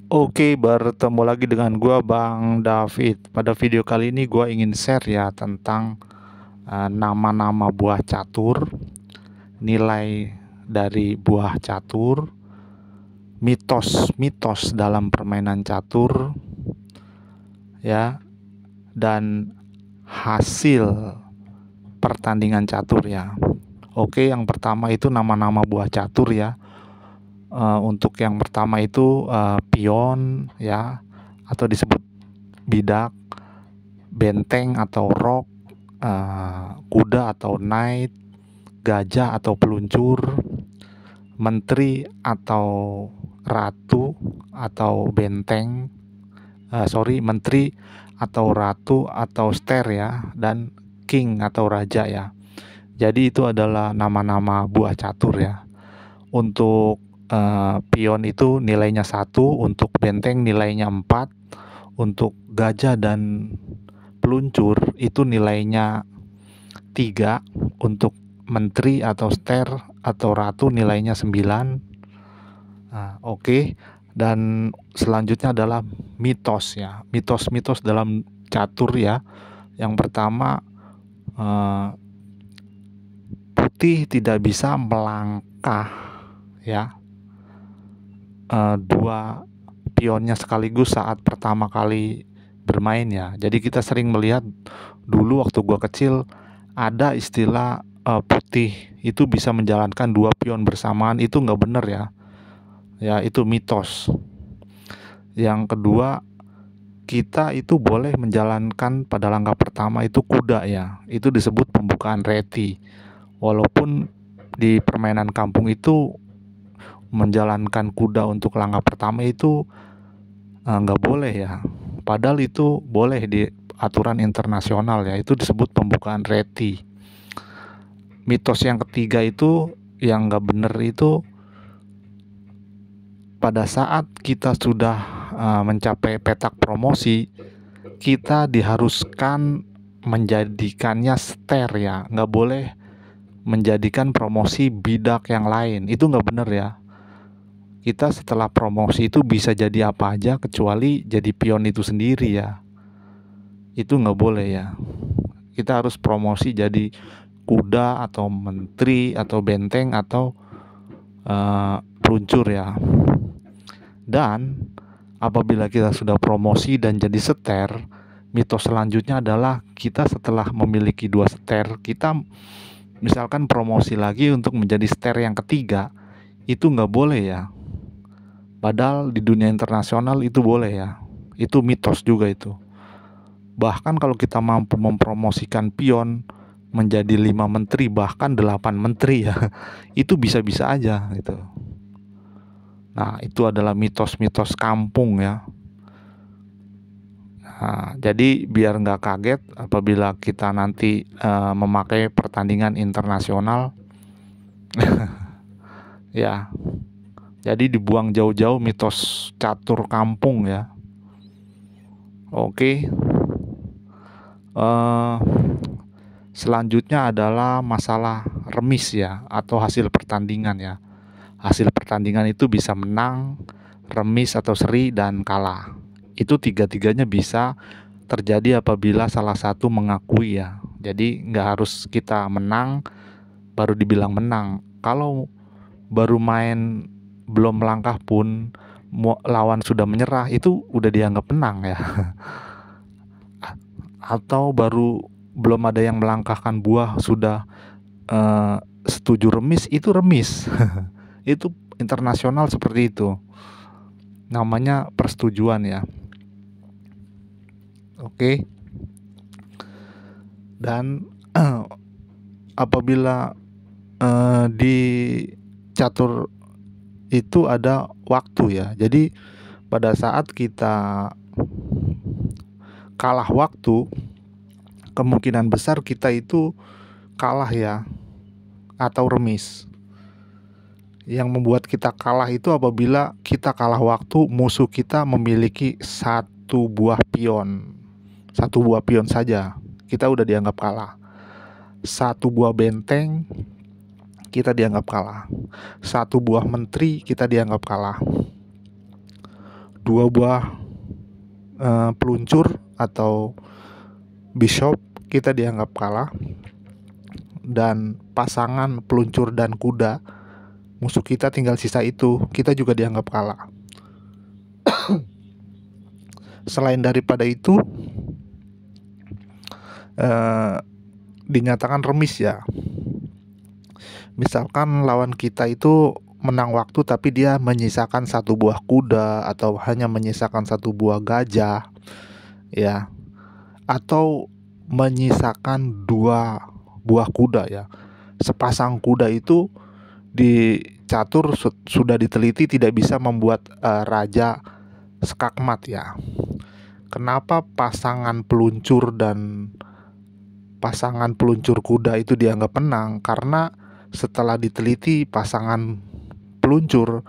Oke, bertemu lagi dengan gua Bang David. Pada video kali ini gua ingin share ya tentang nama-nama buah catur, nilai dari buah catur, mitos-mitos dalam permainan catur ya, dan hasil pertandingan catur ya. Oke, yang pertama itu nama-nama buah catur ya. Untuk yang pertama itu pion ya, atau disebut bidak, benteng atau rock, kuda atau knight, gajah atau peluncur, menteri atau ratu atau benteng, menteri atau ratu atau ster ya, dan king atau raja ya. Jadi itu adalah nama-nama buah catur ya. Untuk pion itu nilainya 1, untuk benteng nilainya 4, untuk gajah dan peluncur itu nilainya 3, untuk menteri atau ster atau ratu nilainya 9. Oke. Dan selanjutnya adalah mitos ya. Mitos-mitos dalam catur ya. Yang pertama, putih tidak bisa melangkah ya, dua pionnya sekaligus saat pertama kali bermain ya. Jadi kita sering melihat dulu waktu gua kecil ada istilah putih itu bisa menjalankan dua pion bersamaan. Itu nggak bener ya. Ya, itu mitos. Yang kedua, kita itu boleh menjalankan pada langkah pertama itu kuda ya. Itu disebut pembukaan reti. Walaupun di permainan kampung itu menjalankan kuda untuk langkah pertama itu nggak boleh ya. Padahal itu boleh di aturan internasional ya. Itu disebut pembukaan reti. Mitos yang ketiga itu yang nggak bener itu, pada saat kita sudah mencapai petak promosi, kita diharuskan menjadikannya ster ya. Nggak boleh menjadikan promosi bidak yang lain. Itu nggak bener ya. Kita setelah promosi itu bisa jadi apa aja kecuali jadi pion itu sendiri ya. Itu nggak boleh ya. Kita harus promosi jadi kuda atau menteri atau benteng atau peluncur ya. Dan apabila kita sudah promosi dan jadi seter, mitos selanjutnya adalah kita setelah memiliki 2 seter, kita misalkan promosi lagi untuk menjadi seter yang ketiga, itu nggak boleh ya. Padahal di dunia internasional itu boleh ya. Itu mitos juga itu. Bahkan kalau kita mampu mempromosikan pion menjadi 5 menteri, bahkan 8 menteri ya, itu bisa-bisa aja gitu. Nah, itu adalah mitos-mitos kampung ya. Nah, jadi biar nggak kaget apabila kita nanti memakai pertandingan internasional ya. Jadi dibuang jauh-jauh mitos catur kampung ya. Oke. Selanjutnya adalah masalah remis ya, atau hasil pertandingan ya. Hasil pertandingan itu bisa menang, remis atau seri, dan kalah. Itu tiga-tiganya bisa terjadi apabila salah satu mengakui ya. Jadi nggak harus kita menang baru dibilang menang. Kalau baru main belum melangkah pun lawan sudah menyerah, itu udah dianggap menang ya. Atau baru belum ada yang melangkahkan buah sudah setuju remis, itu remis. Itu internasional seperti itu. Namanya persetujuan ya. Oke. Dan apabila di catur itu ada waktu ya. Jadi pada saat kita kalah waktu, kemungkinan besar kita itu kalah ya, atau remis. Yang membuat kita kalah itu apabila kita kalah waktu, musuh kita memiliki satu buah pion. Satu buah pion saja, kita udah dianggap kalah. Satu buah benteng, kita dianggap kalah. Satu buah menteri, kita dianggap kalah. dua buah peluncur atau bishop, kita dianggap kalah. Dan pasangan peluncur dan kuda, musuh kita tinggal sisa itu, kita juga dianggap kalah. Selain daripada itu, dinyatakan remis ya. Misalkan lawan kita itu menang waktu tapi dia menyisakan satu buah kuda atau hanya menyisakan satu buah gajah ya, atau menyisakan dua buah kuda ya. Sepasang kuda itu di catur sudah diteliti tidak bisa membuat raja skakmat ya. Kenapa pasangan peluncur dan pasangan peluncur kuda itu dianggap menang? Karena setelah diteliti pasangan peluncur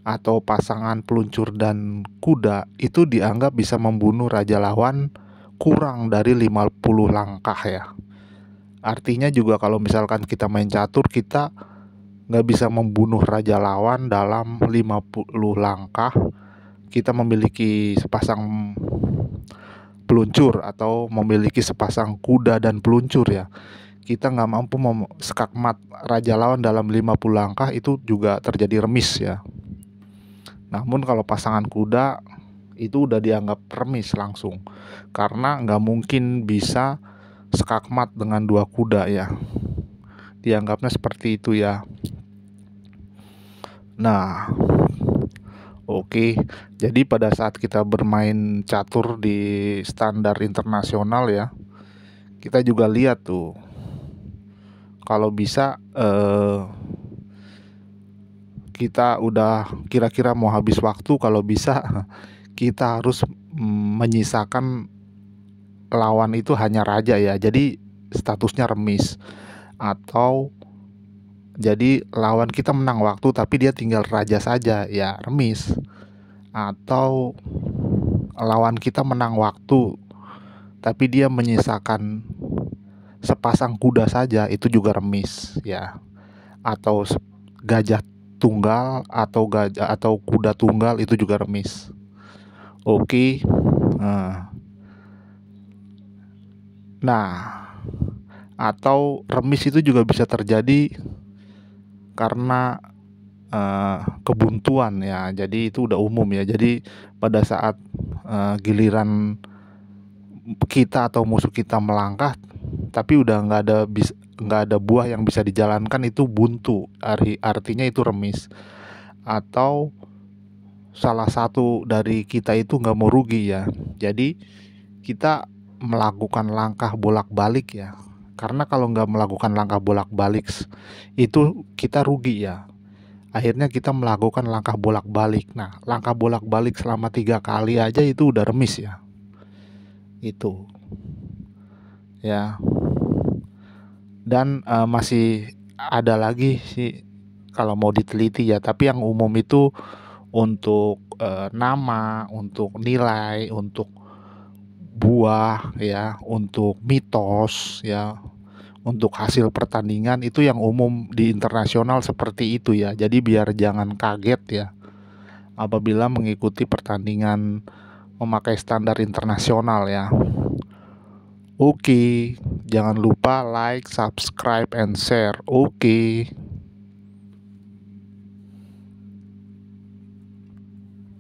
atau pasangan peluncur dan kuda itu dianggap bisa membunuh raja lawan kurang dari 50 langkah ya. Artinya juga kalau misalkan kita main catur, kita nggak bisa membunuh raja lawan dalam 50 langkah. Kita memiliki sepasang peluncur atau memiliki sepasang kuda dan peluncur ya, kita nggak mampu skakmat raja lawan dalam 50 langkah, itu juga terjadi remis ya. Namun kalau pasangan kuda itu udah dianggap remis langsung, karena nggak mungkin bisa skakmat dengan dua kuda ya, dianggapnya seperti itu ya. Nah, oke, jadi pada saat kita bermain catur di standar internasional ya, kita juga lihat tuh, kalau bisa kita udah kira-kira mau habis waktu, kalau bisa kita harus menyisakan lawan itu hanya raja ya, jadi statusnya remis. Atau jadi lawan kita menang waktu tapi dia tinggal raja saja ya, remis. Atau lawan kita menang waktu tapi dia menyisakan sepasang kuda saja, itu juga remis ya. Atau gajah tunggal atau gajah atau kuda tunggal, itu juga remis. Oke. Nah, atau remis itu juga bisa terjadi karena kebuntuan ya. Jadi itu udah umum ya. Jadi pada saat giliran kita atau musuh kita melangkah tapi udah nggak ada buah yang bisa dijalankan, itu buntu, artinya itu remis. Atau salah satu dari kita itu nggak mau rugi ya, jadi kita melakukan langkah bolak-balik ya. Karena kalau nggak melakukan langkah bolak-balik itu kita rugi ya. Akhirnya kita melakukan langkah bolak-balik. Nah, langkah bolak-balik selama 3 kali aja itu udah remis ya. Itu ya. Dan masih ada lagi sih kalau mau diteliti ya, tapi yang umum itu untuk nama, untuk nilai, untuk buah ya, untuk mitos ya, untuk hasil pertandingan, itu yang umum di internasional seperti itu ya. Jadi biar jangan kaget ya apabila mengikuti pertandingan memakai standar internasional ya. Oke, jangan lupa like, subscribe, and share. Oke.